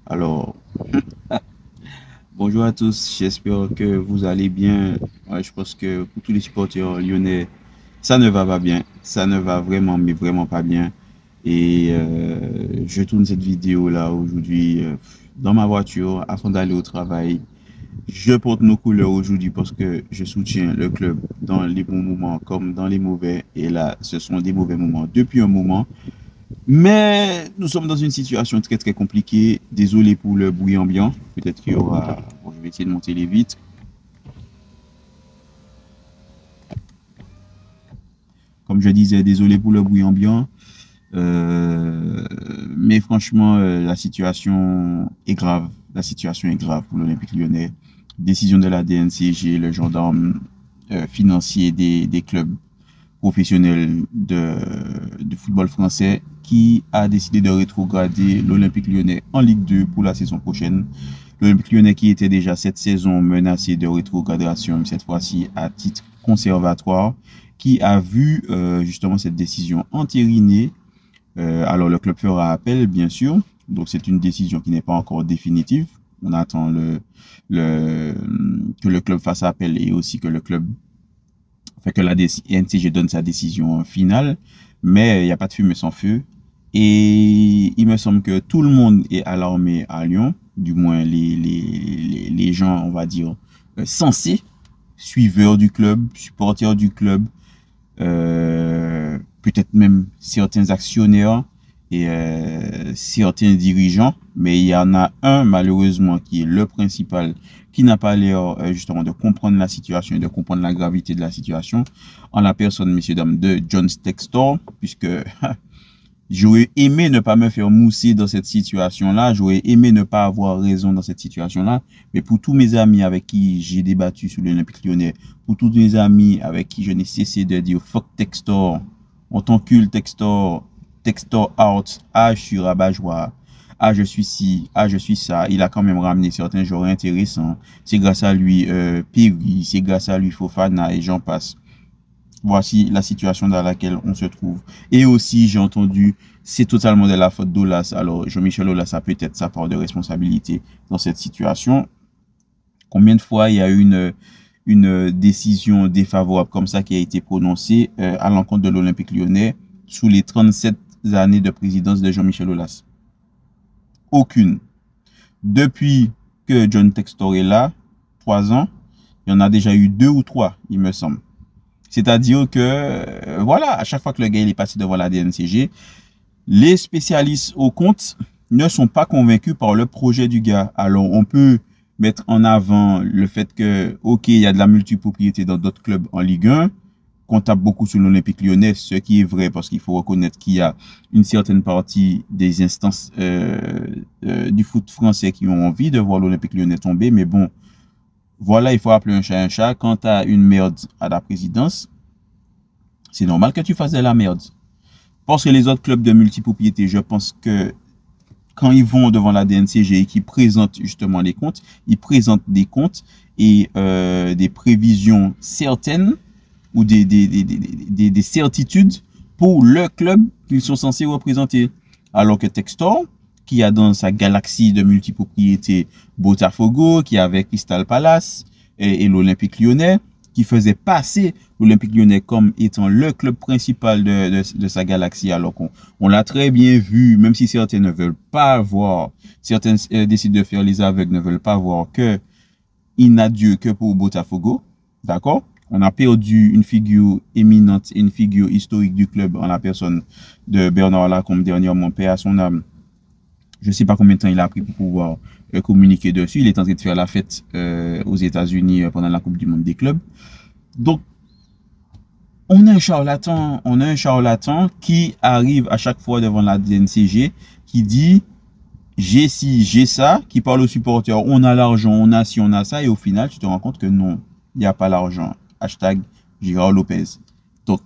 Alors, bonjour à tous, j'espère que vous allez bien. Ouais, je pense que pour tous les supporters lyonnais, ça ne va pas bien. Ça ne va vraiment, mais vraiment pas bien. Et je tourne cette vidéo là aujourd'hui dans ma voiture afin d'aller au travail. Je porte nos couleurs aujourd'hui parce que je soutiens le club dans les bons moments comme dans les mauvais. Et là, ce sont des mauvais moments depuis un moment. Mais nous sommes dans une situation très très compliquée. Désolé pour le bruit ambiant. Peut-être qu'il y aura. Bon, je vais essayer de monter les vitres. Comme je disais, désolé pour le bruit ambiant. Mais franchement, la situation est grave. La situation est grave pour l'Olympique lyonnais. Décision de la DNCG, le gendarme financier des clubs professionnel de football français qui a décidé de rétrograder l'Olympique lyonnais en Ligue 2 pour la saison prochaine. L'Olympique lyonnais qui était déjà cette saison menacé de rétrogradation, cette fois-ci à titre conservatoire, qui a vu justement cette décision entérinée. Alors le club fera appel, bien sûr. Donc c'est une décision qui n'est pas encore définitive. On attend que le club fasse appel et aussi que le club fait que la NCG donne sa décision finale, mais il n'y a pas de fumée sans feu. Et il me semble que tout le monde est alarmé à Lyon, du moins les gens, on va dire, censés, suiveurs du club, supporters du club, peut-être même certains actionnaires et certains dirigeants, mais il y en a un malheureusement qui est le principal, qui n'a pas l'air justement de comprendre la situation et de comprendre la gravité de la situation, en la personne, messieurs, dames, de John Textor, puisque j'aurais aimé ne pas me faire mousser dans cette situation-là, j'aurais aimé ne pas avoir raison dans cette situation-là, mais pour tous mes amis avec qui j'ai débattu sur l'Olympique lyonnais, pour tous mes amis avec qui je n'ai cessé de dire fuck Textor, on t'encule Textor, Textor out, ah je suis rabat-joie, ah je suis ci, ah je suis ça, il a quand même ramené certains joueurs intéressants, c'est grâce à lui Piri, c'est grâce à lui Fofana et j'en passe. Voici la situation dans laquelle on se trouve. Et aussi, j'ai entendu, c'est totalement de la faute d'Aulas. Alors, Jean-Michel Aulas a peut-être sa part de responsabilité dans cette situation. Combien de fois il y a eu une décision défavorable comme ça qui a été prononcée à l'encontre de l'Olympique lyonnais sous les 37 années de présidence de Jean-Michel Aulas? Aucune. Depuis que John Textor est là, 3 ans, il y en a déjà eu 2 ou 3, il me semble. C'est-à-dire que, voilà, à chaque fois que le gars il est passé devant la DNCG, les spécialistes au compte ne sont pas convaincus par le projet du gars. Alors, on peut mettre en avant le fait que, ok, il y a de la multipropriété dans d'autres clubs en Ligue 1, qu'on tape beaucoup sur l'Olympique lyonnais, ce qui est vrai parce qu'il faut reconnaître qu'il y a une certaine partie des instances du foot français qui ont envie de voir l'Olympique lyonnais tomber, mais bon, voilà, il faut appeler un chat un chat. Quand tu as une merde à la présidence, c'est normal que tu fasses de la merde. Parce que les autres clubs de multipropriété, je pense que quand ils vont devant la DNCG et qu'ils présentent justement les comptes, ils présentent des comptes et des prévisions certaines ou des certitudes pour le club qu'ils sont censés représenter. Alors que Textor, qui a dans sa galaxie de multipropriété Botafogo, qui avait Crystal Palace et l'Olympique lyonnais, qui faisait passer l'Olympique lyonnais comme étant le club principal de sa galaxie, alors qu'on l'a très bien vu, même si certains ne veulent pas voir, certains décident de faire les aveugles, ne veulent pas voir que il n'a Dieu que pour Botafogo, d'accord? On a perdu une figure éminente, une figure historique du club en la personne de Bernard Lacombe dernièrement, paix à son âme. Je ne sais pas combien de temps il a pris pour pouvoir communiquer dessus. Il est en train de faire la fête aux États-Unis pendant la Coupe du Monde des clubs. Donc, on a un charlatan qui arrive à chaque fois devant la DNCG, qui dit j'ai ci, j'ai ça, qui parle aux supporters, on a l'argent, on a ci, on a ça, et au final, tu te rends compte que non, il n'y a pas l'argent. Hashtag Gérard Lopez. Donc,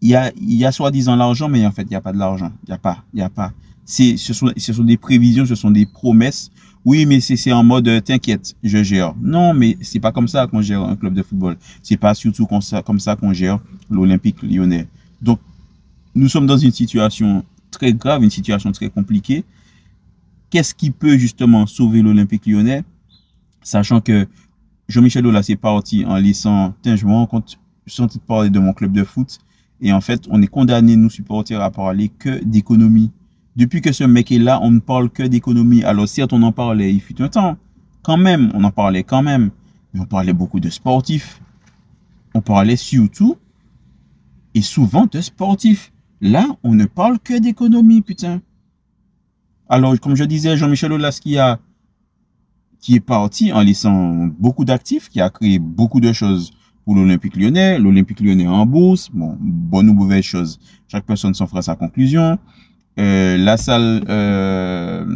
il y a soi-disant l'argent, mais en fait, il n'y a pas de l'argent. Il n'y a pas. Ce sont des prévisions, ce sont des promesses. Oui, mais c'est en mode t'inquiète, je gère. Non, mais c'est pas comme ça qu'on gère un club de football. C'est pas surtout comme ça qu'on gère l'Olympique lyonnais. Donc, nous sommes dans une situation très grave, une situation très compliquée. qu'est-ce qui peut justement sauver l'Olympique Lyonnais, sachant que Jean-Michel Aulas est parti en laissant, je me rends compte, je suis en train de parler de mon club de foot, et en fait, on est condamné, nous supporters, à parler que d'économie. Depuis que ce mec est là, on ne parle que d'économie. Alors certes, on en parlait, il fut un temps, quand même, on en parlait quand même, mais on parlait beaucoup de sportifs. On parlait surtout, et souvent, de sportifs. Là, on ne parle que d'économie, putain. Alors, comme je disais, Jean-Michel Aulas qui est parti en laissant beaucoup d'actifs, qui a créé beaucoup de choses pour l'Olympique Lyonnais. L'Olympique Lyonnais en bourse, bon, bonne ou mauvaise chose. Chaque personne s'en fera sa conclusion. La salle,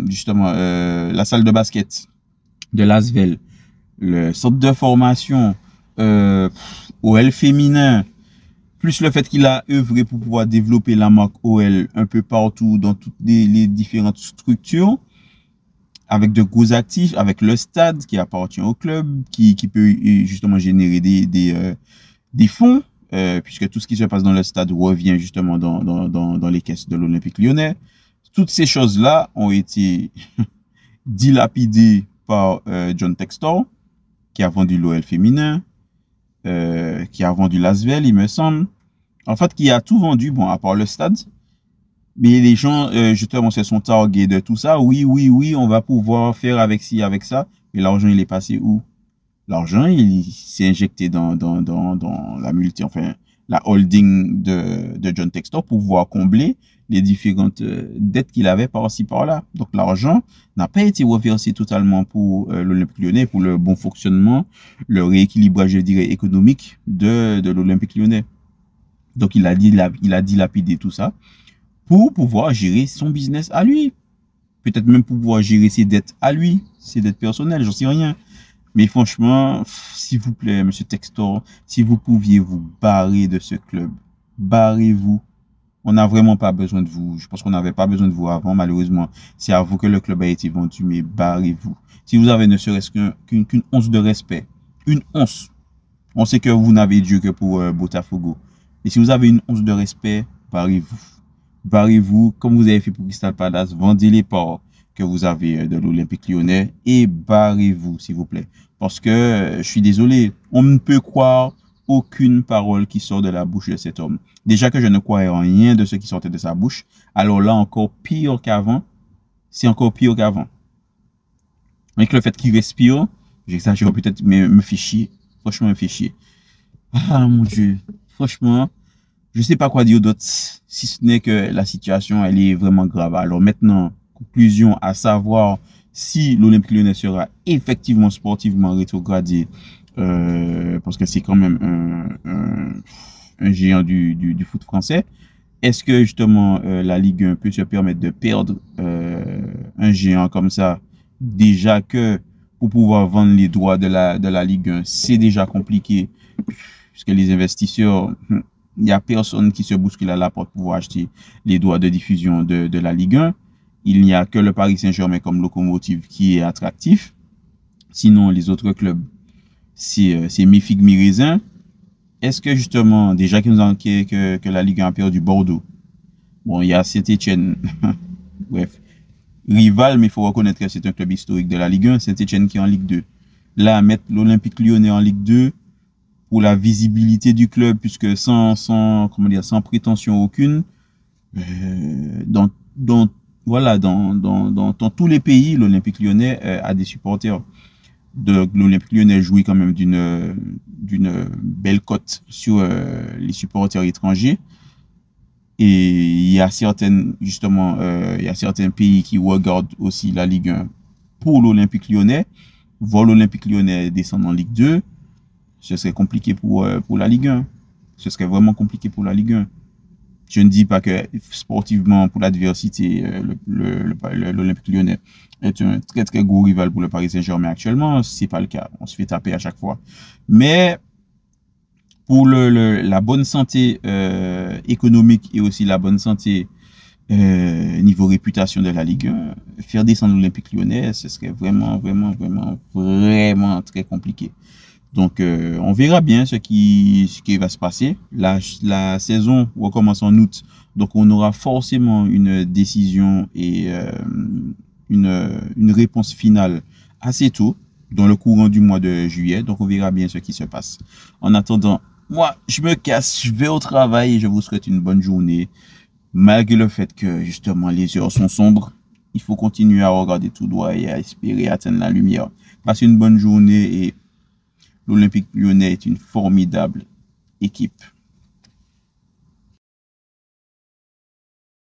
justement, la salle de basket de l'Asvel, le centre de formation, OL féminin, plus le fait qu'il a œuvré pour pouvoir développer la marque OL un peu partout dans toutes les différentes structures, avec de gros actifs, avec le stade qui appartient au club, qui peut justement générer des fonds, puisque tout ce qui se passe dans le stade revient justement dans les caisses de l'Olympique Lyonnais. Toutes ces choses-là ont été dilapidées par John Textor, qui a vendu l'OL féminin, qui a vendu l'Asvel, il me semble. En fait, qui a tout vendu, bon, à part le stade. Mais les gens, justement, se sont targués de tout ça. Oui, on va pouvoir faire avec ci, avec ça. Mais l'argent, il est passé où? L'argent, il s'est injecté dans la holding de John Textor pour pouvoir combler les différentes dettes qu'il avait par-ci, par-là. Donc, l'argent n'a pas été reversé totalement pour l'Olympique Lyonnais, pour le bon fonctionnement, le rééquilibrage, je dirais, économique de l'Olympique Lyonnais. Donc, il a dilapidé tout ça pour pouvoir gérer son business à lui. Peut-être même pour pouvoir gérer ses dettes à lui, ses dettes personnelles, j'en sais rien. Mais franchement, s'il vous plaît, monsieur Textor, si vous pouviez vous barrer de ce club, barrez-vous. On n'a vraiment pas besoin de vous. Je pense qu'on n'avait pas besoin de vous avant, malheureusement. C'est à vous que le club a été vendu, mais barrez-vous. Si vous avez ne serait-ce qu'une once de respect, une once, on sait que vous n'avez Dieu que pour Botafogo. Et si vous avez une once de respect, barrez-vous. Barrez-vous, comme vous avez fait pour Crystal Palace, vendez les parts que vous avez de l'Olympique Lyonnais et barrez-vous, s'il vous plaît. Parce que, je suis désolé, on ne peut croire aucune parole qui sort de la bouche de cet homme. Déjà que je ne croyais en rien de ce qui sortait de sa bouche, alors là, encore pire qu'avant, c'est encore pire qu'avant. Avec le fait qu'il respire, j'exagère peut-être, mais me fait chier. Franchement, me fait chier. Ah, mon Dieu. Franchement, je ne sais pas quoi dire d'autre, si ce n'est que la situation, elle est vraiment grave. Alors maintenant, conclusion, à savoir si l'Olympique Lyonnais sera effectivement sportivement rétrogradé, parce que c'est quand même un géant du foot français. Est-ce que justement la Ligue 1 peut se permettre de perdre un géant comme ça, déjà que pour pouvoir vendre les droits de la Ligue 1, c'est déjà compliqué, puisque les investisseurs, il n'y a personne qui se bouscule à la porte pour pouvoir acheter les droits de diffusion de la Ligue 1. Il n'y a que le Paris Saint-Germain comme locomotive qui est attractif. Sinon, les autres clubs, c'est mi-figue, mi-raisin. Est-ce que justement, déjà que la Ligue 1 a perdu Bordeaux, bon, il y a Saint-Etienne, bref, rival, mais il faut reconnaître que c'est un club historique de la Ligue 1, Saint-Etienne qui est en Ligue 2. Là, mettre l'Olympique Lyonnais en Ligue 2, pour la visibilité du club, puisque sans prétention aucune, dans tous les pays, l'Olympique Lyonnais a des supporters. L'Olympique Lyonnais jouit quand même d'une belle cote sur les supporters étrangers. Et il y a il y a certains pays qui regardent aussi la Ligue 1 pour l'Olympique Lyonnais. Voir l'Olympique Lyonnais descendre en Ligue 2, ce serait compliqué pour la Ligue 1. Ce serait vraiment compliqué pour la Ligue 1. Je ne dis pas que sportivement, pour l'adversité, l'Olympique Lyonnais est un très très gros rival pour le Paris Saint-Germain actuellement. C'est pas le cas. On se fait taper à chaque fois. Mais pour la bonne santé économique et aussi la bonne santé niveau réputation de la Ligue 1, faire descendre l'Olympique Lyonnais, ce serait vraiment très compliqué. Donc, on verra bien ce qui va se passer. La saison recommence en août. Donc, on aura forcément une décision et une réponse finale assez tôt, dans le courant du mois de juillet. Donc, on verra bien ce qui se passe. En attendant, moi, je me casse, je vais au travail et je vous souhaite une bonne journée. Malgré le fait que, justement, les heures sont sombres, il faut continuer à regarder tout droit et à espérer atteindre la lumière. Passez une bonne journée et l'Olympique Lyonnais est une formidable équipe.